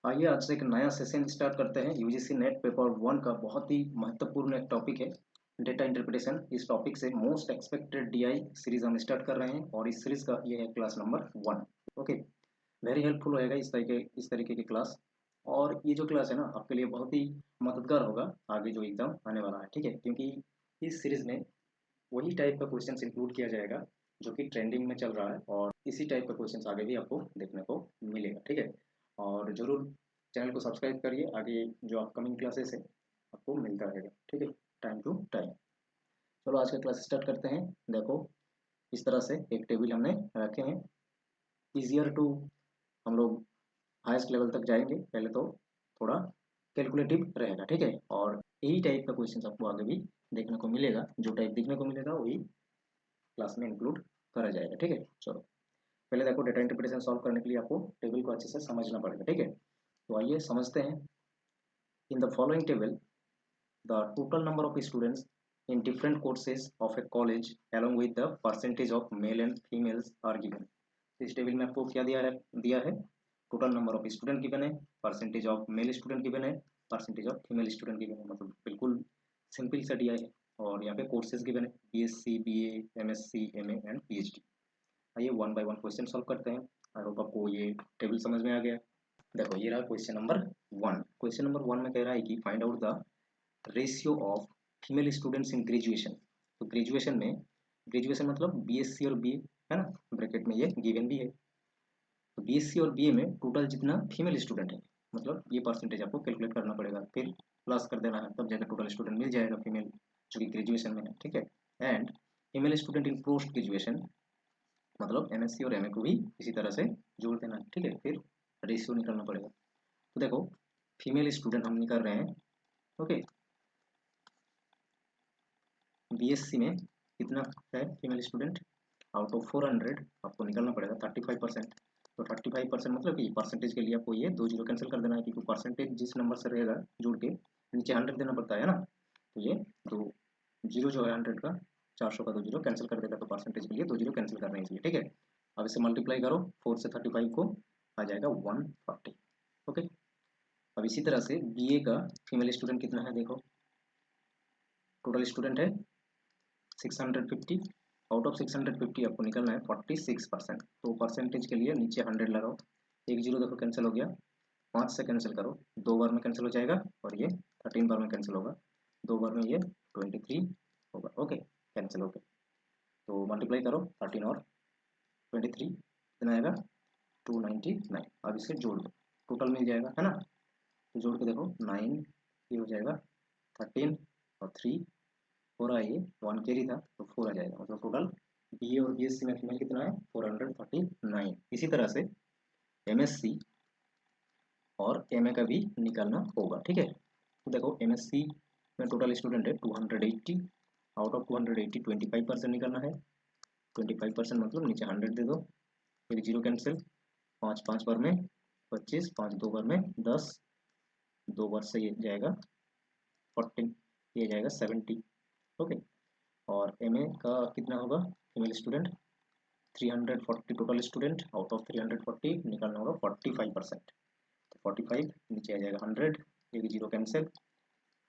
आइए आज से एक नया सेशन स्टार्ट करते हैं। यूजीसी नेट पेपर 1 का बहुत ही महत्वपूर्ण एक टॉपिक है डेटा इंटरप्रिटेशन। इस टॉपिक से मोस्ट एक्सपेक्टेड डीआई सीरीज हम स्टार्ट कर रहे हैं और इस सीरीज का ये है class number 1। Okay, very helpful होएगा इस तरीके की क्लास। और ये जो क्लास है ना आपके लिए बहुत ही मददगार होगा आगे जो एग्जाम आने वाला है, ठीक है। क्योंकि इस सीरीज में वही टाइप का क्वेश्चन इंक्लूड किया जाएगा जो कि ट्रेंडिंग में चल रहा है, और इसी टाइप का क्वेश्चन आगे भी आपको देखने को मिलेगा, ठीक है। और जरूर चैनल को सब्सक्राइब करिए, आगे जो अपकमिंग क्लासेस है आपको मिलता रहेगा, ठीक है, टाइम टू टाइम। चलो आज का क्लास स्टार्ट करते हैं। देखो, इस तरह से एक टेबल हमने रखे हैं। इजियर टू हम लोग हाईएस्ट लेवल तक जाएंगे, पहले तो थोड़ा कैलकुलेटिव रहेगा, ठीक है। और यही टाइप का क्वेश्चन आपको आगे भी देखने को मिलेगा, जो टाइप देखने को मिलेगा वही क्लास में इंक्लूड करा जाएगा, ठीक है। चलो पहले देखो, डेटा इंटरप्रिटेशन सॉल्व करने के लिए आपको टेबल को अच्छे से समझना पड़ेगा, ठीक है। तो आइए समझते हैं। In the following table the total number of students in different courses of a college along with the percentage of male and females are given। इस टेबल में आपको क्या दिया है total number of student given है, percentage of male student given है, percentage of female student given है। मतलब बिल्कुल सिंपल सा दिया है। और यहाँ पे कोर्सेज गिवन है, BSc, BA, MSc, MA and PhD. आइए one by one question solve करते हैं। आई होप आपको ये टेबल समझ में आ गया। देखो, ये रहा क्वेश्चन नंबर 1। क्वेश्चन नंबर 1 में कह रहा है कि find out the ratio of female students in graduation. तो ग्रेजुएशन में, ग्रेजुएशन मतलब बीएससी और बीए है ना, ब्रैकेट में ये गिवन भी है। तो बीएससी और बीए में टोटल जितना फीमेल स्टूडेंट है, मतलब ये परसेंटेज आपको कैलकुलेट करना पड़ेगा, फिर प्लस कर देना है, तब जाकर टोटल स्टूडेंट मिल जाएगा फीमेल जो कि ग्रेजुएशन में है, ठीक है। And female student in post graduation, मतलब एमएससी और एमए को भी इसी तरह से जोड़ देना है, ठीक है। फिर रेशियो निकालना पड़ेगा। तो देखो, फीमेल स्टूडेंट हम निकाल रहे हैं। ओके, बीएससी में कितना है फीमेल स्टूडेंट, आउट ऑफ 400 आपको निकालना पड़ेगा 35%। तो 35% मतलब कि परसेंटेज के लिए आपको ये दो जीरो कैंसिल कर देना है, क्योंकि परसेंटेज जिस नंबर से रहेगा जुड़ के नीचे 100 देना पड़ता है ना। तो ये दो जीरो जो है 100 का, 400 का दो जीरो कैंसिल कर देगा, तो परसेंटेज के लिए दो जीरो कैंसिल करना है इसलिए, ठीक है। अब इसे मल्टीप्लाई करो, 4 से 35 को आ जाएगा 140। ओके, अब इसी तरह से बीए का फीमेल स्टूडेंट कितना है, देखो टोटल स्टूडेंट है 650। आउट ऑफ 650 आपको निकलना है 46%। तो परसेंटेज के लिए नीचे 100 लगाओ, एक जीरो देखो कैंसिल हो गया, 5 से कैंसिल करो, दो बार में कैंसिल हो जाएगा, और ये 13 बार में कैंसिल होगा, दो बार में ये 23 होगा। ओके, कैंसिल हो गया। तो मल्टीप्लाई करो 13 और 23 कितना आएगा 299। अब इसे जोड़ दो, टोटल मिल जाएगा है ना। तो जोड़ के देखो 9, ये हो जाएगा 13 और 3 हो रहा है, ये 1 कैरी था तो 4 आ जाएगा। मतलब टोटल बीए और बीएससी में फीमेल कितना है 439। इसी तरह से एमएससी और एमए का भी निकालना होगा, ठीक है। तो देखो एमएससी में टोटल स्टूडेंट है 280। आउट ऑफ 280 25% निकालना है। 25% मतलब नीचे 100 दे दो, फिर जीरो कैंसिल, 5 5 बार में 25, 5 दो बार में 10, दो बार से ये जाएगा 14, ये जाएगा 70। ओके, और एमए का कितना होगा female student 340, total student out of 340 निकालना होगा 45%। तो 45 नीचे आ जाएगा 100, एक जीरो कैंसिल,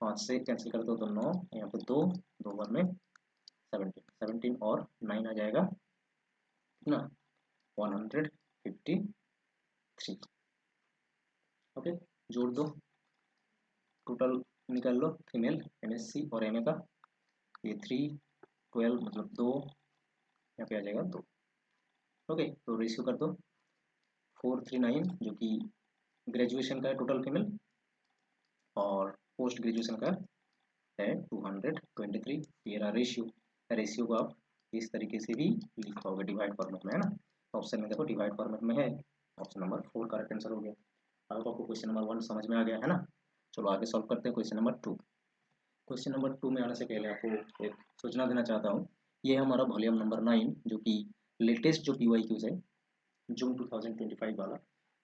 5 से कैंसिल कर दो तो 9, यहाँ पे दो, दो बार में 17, 17 और 9 आ जाएगा कितना 153। ओके, जोड़ दो, टोटल निकाल लो फीमेल एमएससी और एमए का। ये 3 12 मतलब दो, यहाँ पे आ जाएगा दो। ओके, तो रेशियो कर दो 439 जो कि ग्रेजुएशन का है टोटल फीमेल, और पोस्ट ग्रेजुएशन का है 223। ये रहा रेशियो। रेशियो को आप इस तरीके से भी लिखा होगा डिवाइड फॉर्मेट में, है ना। ऑप्शन में देखो डिवाइड फॉर्मेट में है, ऑप्शन नंबर 4 करेक्ट आंसर हो गया। अब आपको क्वेश्चन नंबर 1 समझ में आ गया है ना। चलो आगे सॉल्व करते हैं क्वेश्चन नंबर 2। क्वेश्चन नंबर 2 में आने से पहले आपको एक सूचना देना चाहता हूँ। ये हमारा वॉल्यूम नंबर 9 जो कि लेटेस्ट जो PYQs है जून 2025 वाला,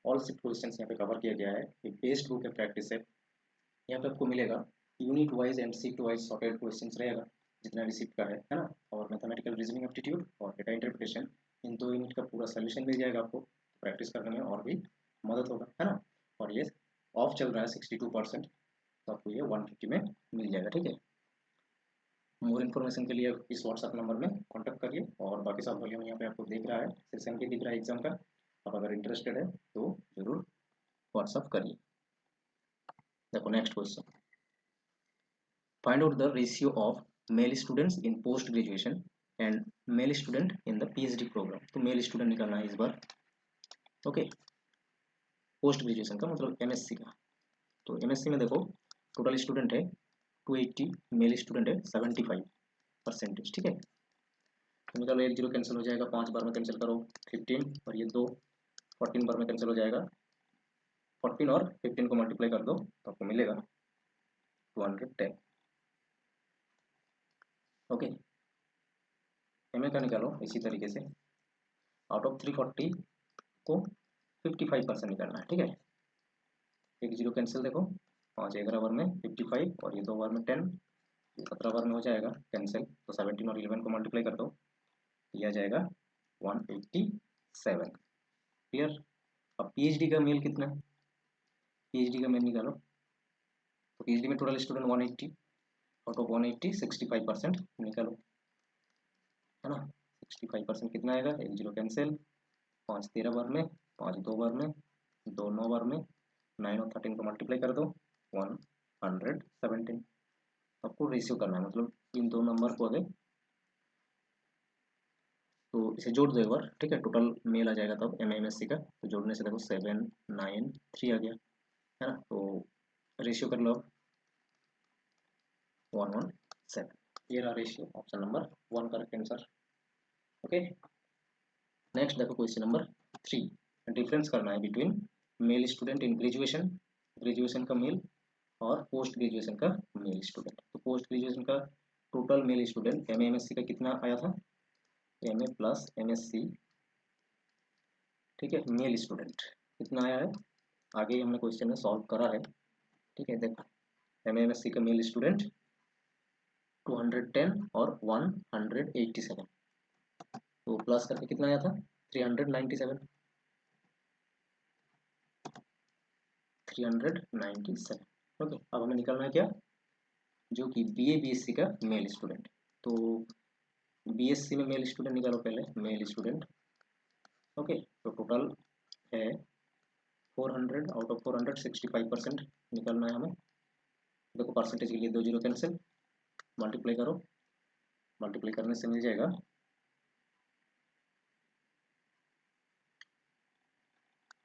ऑल शिफ्ट क्वेश्चंस यहाँ पे कवर किया गया है। ये बेस्ट बुक है, प्रैक्टिस है। यहाँ पे आपको मिलेगा unit wise and shift wise sorted questions रहेगा जितना भी शिफ्ट का है ना। और मैथमेटिकल रीजनिंग एप्टीट्यूड और डेटा इंटरप्रिटेशन, इन दो यूनिट का पूरा सोल्यूशन मिल जाएगा आपको। प्रैक्टिस करने में और भी मदद होगा, है ना। और ये ऑफ चल रहा है 62%, तो आपको ये 150 में मिल जाएगा। ठीक है, मोर इन्फॉर्मेशन के लिए इस व्हाट्सएप नंबर में कॉन्टैक्ट करिए। और बाकी सब वॉल्यूम यहाँ पे आपको दिख रहा है, सेशन भी दिख रहा है एग्जाम का। आप अगर इंटरेस्टेड है तो जरूर व्हाट्सएप करिए। देखो next question, find out the ratio of male students in post graduation and male student in the PhD programme. तो मेल स्टूडेंट निकालना है इस बार। ओके, पोस्ट ग्रेजुएशन का मतलब एमएससी का। तो एमएससी में देखो टोटल स्टूडेंट है 280, मेल स्टूडेंट है 75%। ठीक है, तो निकालो, 1 0 कैंसिल हो जाएगा, 5 बार में कैंसिल करो 15, और ये 2 14 बार में कैंसिल हो जाएगा। 14 और 15 को मल्टीप्लाई कर दो तो आपको मिलेगा 210। ओके, एम ए का निकालो इसी तरीके से, आउट ऑफ 340 को 55% निकालना है। ठीक है, 1 0 कैंसिल, देखो 5 11 बार में 55, और ये 2 बार में 10, ये 17 बार में हो जाएगा कैंसिल। तो 17 और 11 को मल्टीप्लाई कर दो, यह आ जाएगा 187। क्लियर। अब पीएचडी का मेल कितना है, पीएचडी का मेल निकालो। तो पीएचडी में टोटल स्टूडेंट 180, आउट ऑफ 180 65% निकालो, है ना। 65% कितना आएगा, 1 0 कैंसिल, 5 13 बार में, 5 2 बार में, 2 9 बार में, 9 और 13 को मल्टीप्लाई कर दो 117। आपको रेशियो करना है, मतलब इन दो नंबर को आगे तो इसे जोड़ दो एक बार। ठीक है, टोटल मेल आ जाएगा तब एमएमएससी का। तो जोड़ने से देखो 7 9 3 आ गया, है ना। तो रेशियो कर लो 117। ये रहा ratio, option number 1 correct answer. Okay, next देखो क्वेश्चन नंबर 3, डिफरेंस करना है between mail student in graduation, graduation का मेल, और पोस्ट ग्रेजुएशन का मेल स्टूडेंट। तो पोस्ट ग्रेजुएशन का टोटल मेल स्टूडेंट एमएमएससी का कितना आया था, एमए प्लस एमएससी, ठीक है, मेल स्टूडेंट कितना आया है, आगे हमने क्वेश्चन में सॉल्व करा है। ठीक है, देखो एमएमएससी का मेल स्टूडेंट 210 और 187, तो प्लस करके कितना आया था 397, 397। ओके, अब हमें निकालना है क्या, जो कि बीए बीएससी का मेल स्टूडेंट। तो बीएससी में मेल स्टूडेंट निकालो पहले, मेल स्टूडेंट। ओके, तो टोटल है 400, आउट ऑफ 400 65% निकालना है हमें। देखो परसेंटेज के लिए 2 0 कैंसिल, मल्टीप्लाई करो, मल्टीप्लाई करने से मिल जाएगा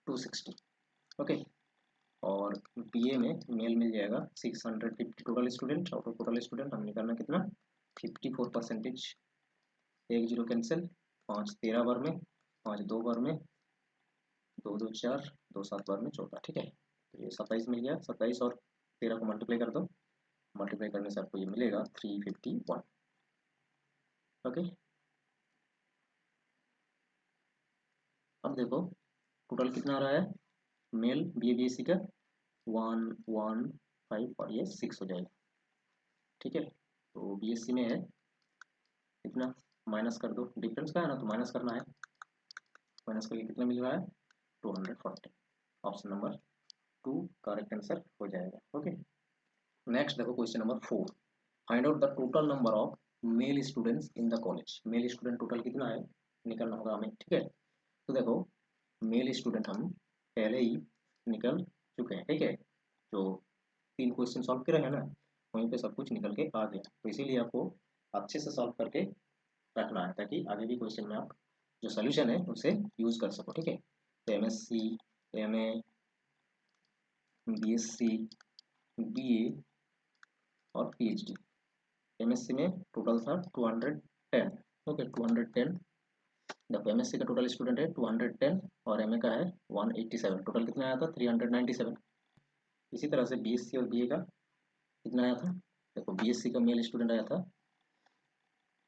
260। ओके, और बीए में मेल मिल जाएगा 650 total student, out of total student हम निकालना कितना 54%। 1 0 कैंसिल, 5 13 बार में, 5 2 बार में, 2 2 4, 2 7 बार में 14। ठीक है, तो ये 27 मिल गया, 27 और 13 को मल्टीप्लाई कर दो, मल्टीप्लाई करने से आपको ये मिलेगा 351। ओके, अब देखो टोटल कितना आ रहा है, male B B S C का 115 और ये 6 हो जाएगा। ठीक है, तो बी एस सी में है कितना, माइनस कर दो, डिफरेंस का है ना तो माइनस करना है, माइनस करके कितना मिल रहा है 240। ऑप्शन नंबर 2 करेक्ट आंसर हो जाएगा। ओके, नेक्स्ट देखो question number 4, find out the total number of male students in the college. Male student total कितना है निकलना होगा हमें। ठीक है, तो देखो मेल स्टूडेंट हम पहले ही निकल चुके हैं। ठीक है, जो 3 क्वेश्चन सॉल्व करे हैं ना, वहीं पे सब कुछ निकल के आ गया। तो इसीलिए आपको अच्छे से सॉल्व करके रखना है, ताकि आगे भी क्वेश्चन में आप जो सोल्यूशन है उसे यूज कर सको। ठीक है, तो एमएससी, एमए, बीएससी, बीए और पीएचडी। एमएससी में टोटल था 210। ओके, 210। देखो एमएससी का टोटल स्टूडेंट है 210 और एमए का है 187, टोटल कितना आया था 397। इसी तरह से बीएससी और बीए का कितना आया था, देखो बीएससी का मेल स्टूडेंट आया था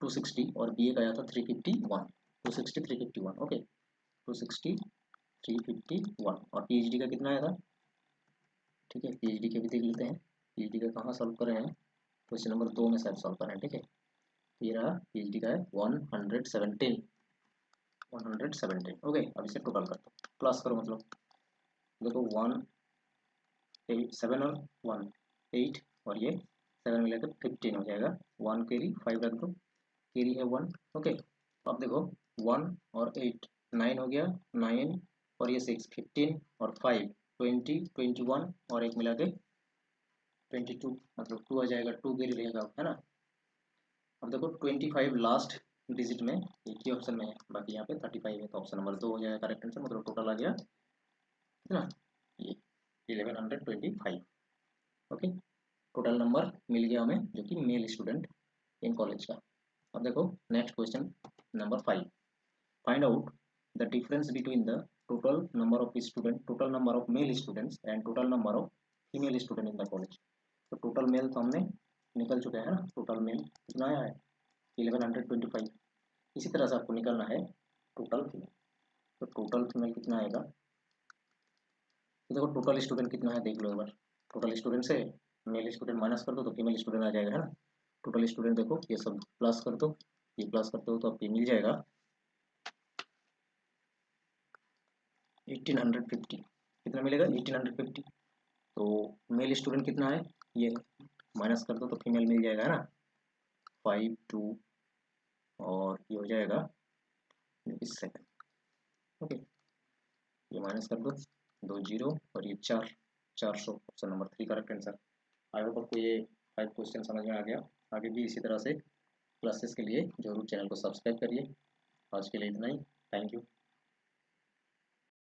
260 और बीए का आया था 351, 260 351। ओके, 260 351, और पीएचडी का कितना आया था। ठीक है, पीएचडी के भी देख लेते हैं, पीएचडी का कहाँ सॉल्व कर रहे हैं, क्वेश्चन नंबर 2 में शायद सॉल्व कर रहे हैं। ठीक है, ये रहा पीएचडी का है 117, 117। ओके, अब इसे टोटल कर दो, प्लस करो, मतलब देखो 7 और 1 8 और ये 7 मिलाकर 15 हो जाएगा। 1 कैरी 5 रख दो, कैरी है 1। ओके, अब देखो 1 और 8 9 हो गया, 9 और ये 6 15 और 5 20 21 और एक मिला के 22, मतलब 2 आ जाएगा, 2 कैरी रहेगा, है ना। अब देखो 25 लास्ट डिजिट में एक ही ऑप्शन में है, बाकी यहाँ पे 35 है, तो ऑप्शन नंबर 2 हो जाएगा करेक्ट आंसर। मतलब टोटल आ गया कितना, ये 1125। ओके, टोटल नंबर मिल गया हमें जो कि मेल स्टूडेंट इन कॉलेज का। अब देखो next question number 5, find out the difference between the total number of student, total number of male students and total number of female student in the college. तो total mail तो हमने निकल चुके हैं ना, टोटल मेल कितना आया है 1125। इसी तरह से आपको निकालना है टोटल फीमेल। तो टोटल फीमेल कितना आएगा, तो देखो टोटल स्टूडेंट कितना है देख लो एक बार। टोटल स्टूडेंट से मेल स्टूडेंट माइनस कर दो तो फीमेल स्टूडेंट आ जाएगा, है ना। टोटल स्टूडेंट देखो ये सब प्लस कर दो, ये प्लस करते हो तो आपको मिल जाएगा 1850। कितना मिलेगा 1850। तो मेल स्टूडेंट कितना है, ये माइनस कर दो तो फीमेल मिल जाएगा, है ना। 5 2 और ये हो जाएगा 7। ओके, ये माइनस कर दो, 2 0 और ये 4, 400। Option number 3 correct answer. I hope आपको ये 5 क्वेश्चन समझ में आ गया। आगे भी इसी तरह से क्लासेस के लिए जरूर चैनल को सब्सक्राइब करिए। आज के लिए इतना ही, थैंक यू।